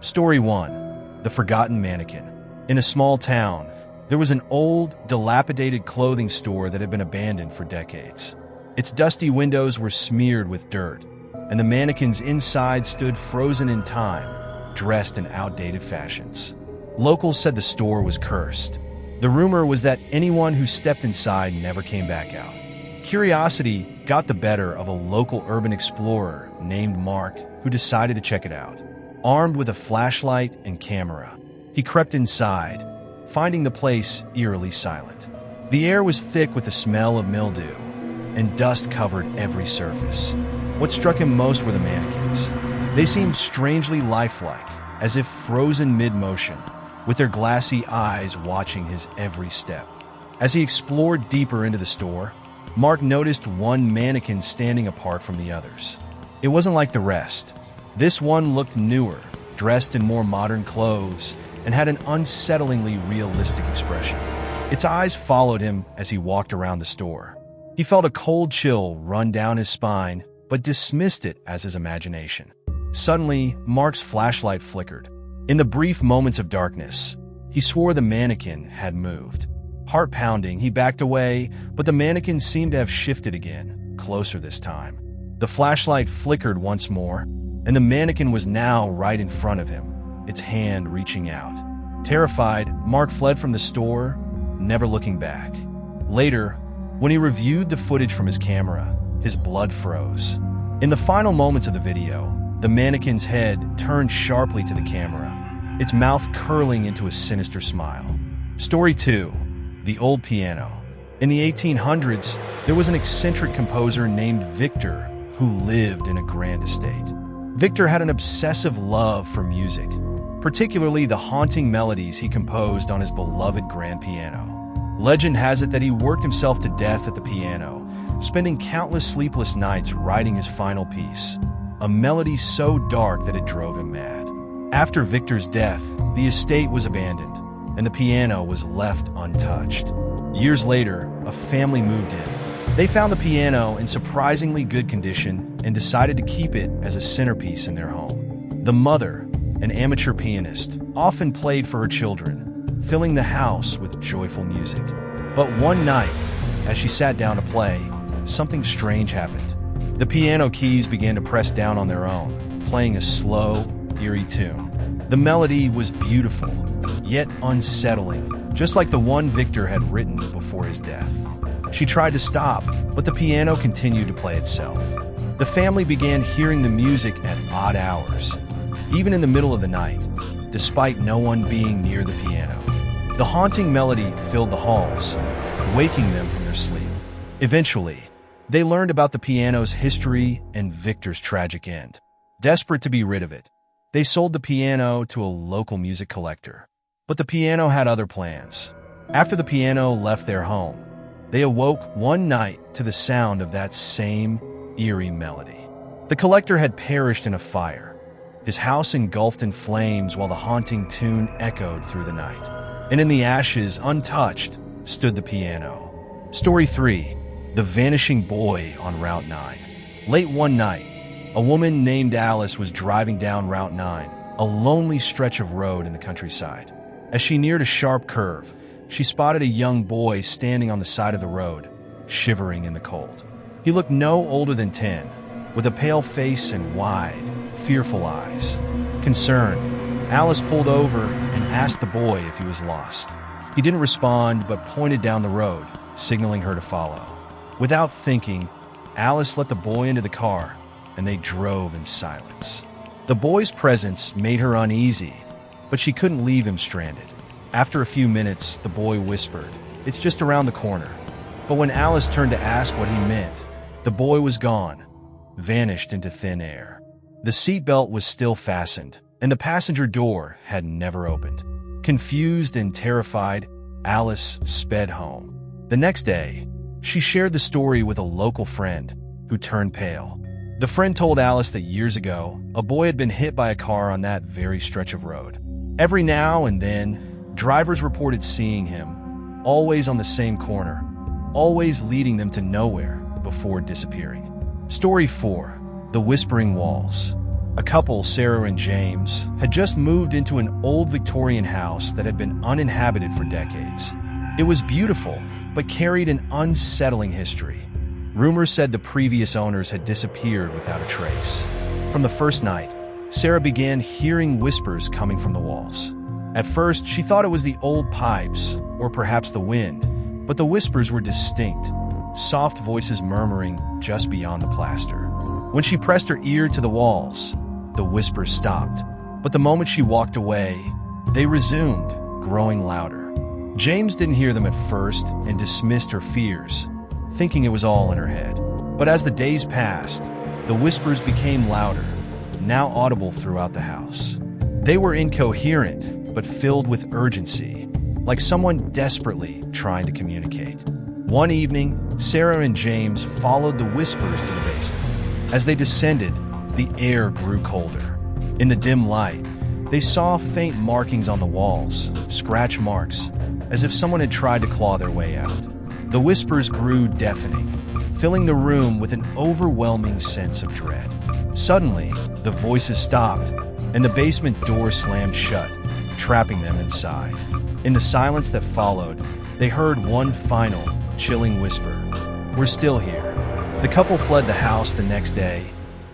Story 1. The Forgotten Mannequin. In a small town, there was an old, dilapidated clothing store that had been abandoned for decades. Its dusty windows were smeared with dirt, and the mannequins inside stood frozen in time, dressed in outdated fashions. Locals said the store was cursed. The rumor was that anyone who stepped inside never came back out. Curiosity got the better of a local urban explorer named Mark, who decided to check it out. Armed with a flashlight and camera, he crept inside, finding the place eerily silent. The air was thick with the smell of mildew, and dust covered every surface. What struck him most were the mannequins. They seemed strangely lifelike, as if frozen mid-motion, with their glassy eyes watching his every step. As he explored deeper into the store, Mark noticed one mannequin standing apart from the others. It wasn't like the rest. This one looked newer, dressed in more modern clothes, and had an unsettlingly realistic expression. Its eyes followed him as he walked around the store. He felt a cold chill run down his spine, but dismissed it as his imagination. Suddenly, Mark's flashlight flickered. In the brief moments of darkness, he swore the mannequin had moved. Heart pounding, he backed away, but the mannequin seemed to have shifted again, closer this time. The flashlight flickered once more, and the mannequin was now right in front of him, its hand reaching out. Terrified, Mark fled from the store, never looking back. Later, when he reviewed the footage from his camera, his blood froze. In the final moments of the video, the mannequin's head turned sharply to the camera, its mouth curling into a sinister smile. Story 2. The Old Piano. In the 1800s, there was an eccentric composer named Victor who lived in a grand estate. Victor had an obsessive love for music, particularly the haunting melodies he composed on his beloved grand piano. Legend has it that he worked himself to death at the piano, spending countless sleepless nights writing his final piece, a melody so dark that it drove him mad. After Victor's death, the estate was abandoned, and the piano was left untouched. Years later, a family moved in. They found the piano in surprisingly good condition and decided to keep it as a centerpiece in their home. The mother, an amateur pianist, often played for her children, filling the house with joyful music. But one night, as she sat down to play, something strange happened. The piano keys began to press down on their own, playing a slow, eerie tune. The melody was beautiful, yet unsettling, just like the one Victor had written before his death. She tried to stop, but the piano continued to play itself. The family began hearing the music at odd hours, even in the middle of the night, despite no one being near the piano. The haunting melody filled the halls, waking them from their sleep. Eventually, they learned about the piano's history and Victor's tragic end. Desperate to be rid of it, they sold the piano to a local music collector. But the piano had other plans. After the piano left their home, they awoke one night to the sound of that same eerie melody. The collector had perished in a fire, his house engulfed in flames while the haunting tune echoed through the night. And in the ashes, untouched, stood the piano. Story 3. The Vanishing Boy on Route 9. Late one night, a woman named Alice was driving down Route 9, a lonely stretch of road in the countryside. As she neared a sharp curve, she spotted a young boy standing on the side of the road, shivering in the cold. He looked no older than 10, with a pale face and wide, fearful eyes. Concerned, Alice pulled over and asked the boy if he was lost. He didn't respond but pointed down the road, signaling her to follow. Without thinking, Alice let the boy into the car, and they drove in silence. The boy's presence made her uneasy, but she couldn't leave him stranded. After a few minutes, the boy whispered, "It's just around the corner." But when Alice turned to ask what he meant, the boy was gone, vanished into thin air. The seatbelt was still fastened, and the passenger door had never opened. Confused and terrified, Alice sped home. The next day, she shared the story with a local friend who turned pale. The friend told Alice that years ago, a boy had been hit by a car on that very stretch of road. Every now and then, drivers reported seeing him, always on the same corner, always leading them to nowhere before disappearing. Story 4. The Whispering Walls. A couple, Sarah and James, had just moved into an old Victorian house that had been uninhabited for decades. It was beautiful, but carried an unsettling history. Rumors said the previous owners had disappeared without a trace. From the first night, Sarah began hearing whispers coming from the walls. At first, she thought it was the old pipes, or perhaps the wind, but the whispers were distinct, soft voices murmuring just beyond the plaster. When she pressed her ear to the walls, the whispers stopped, but the moment she walked away, they resumed, growing louder. James didn't hear them at first and dismissed her fears, thinking it was all in her head. But as the days passed, the whispers became louder, now audible throughout the house. They were incoherent, but filled with urgency, like someone desperately trying to communicate. One evening, Sarah and James followed the whispers to the basement. As they descended, the air grew colder. In the dim light, they saw faint markings on the walls, scratch marks, as if someone had tried to claw their way out. The whispers grew deafening, filling the room with an overwhelming sense of dread. Suddenly, the voices stopped, and the basement door slammed shut, trapping them inside. In the silence that followed, they heard one final, chilling whisper, "We're still here." The couple fled the house the next day,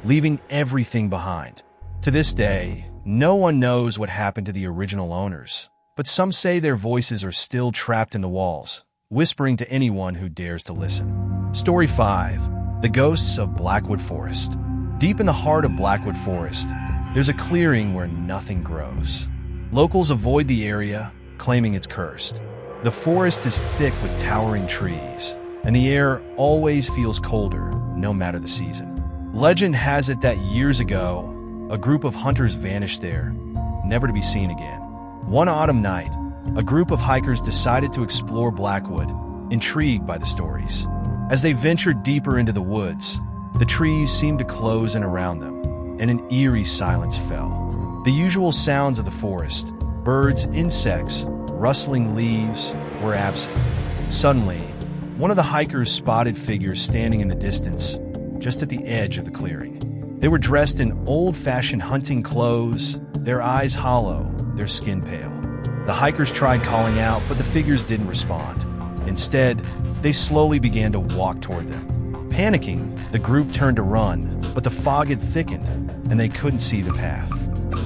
leaving everything behind. To this day, no one knows what happened to the original owners, but some say their voices are still trapped in the walls, whispering to anyone who dares to listen. Story 5. The Ghosts of Blackwood Forest. Deep in the heart of Blackwood Forest, there's a clearing where nothing grows. Locals avoid the area, claiming it's cursed. The forest is thick with towering trees, and the air always feels colder, no matter the season. Legend has it that years ago, a group of hunters vanished there, never to be seen again. One autumn night, a group of hikers decided to explore Blackwood, intrigued by the stories. As they ventured deeper into the woods, the trees seemed to close in around them, and an eerie silence fell. The usual sounds of the forest, birds, insects, rustling leaves, were absent. Suddenly, one of the hikers spotted figures standing in the distance, just at the edge of the clearing. They were dressed in old-fashioned hunting clothes, their eyes hollow, their skin pale. The hikers tried calling out, but the figures didn't respond. Instead, they slowly began to walk toward them. Panicking, the group turned to run, but the fog had thickened, and they couldn't see the path.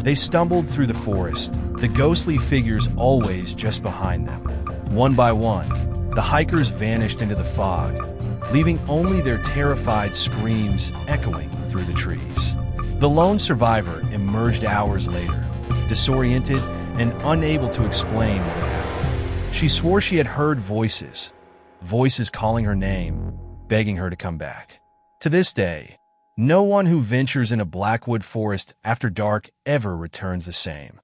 They stumbled through the forest, the ghostly figures always just behind them. One by one, the hikers vanished into the fog, leaving only their terrified screams echoing through the trees. The lone survivor emerged hours later, disoriented and unable to explain what had happened. She swore she had heard voices calling her name, begging her to come back. To this day, no one who ventures in a Blackwood forest after dark ever returns the same.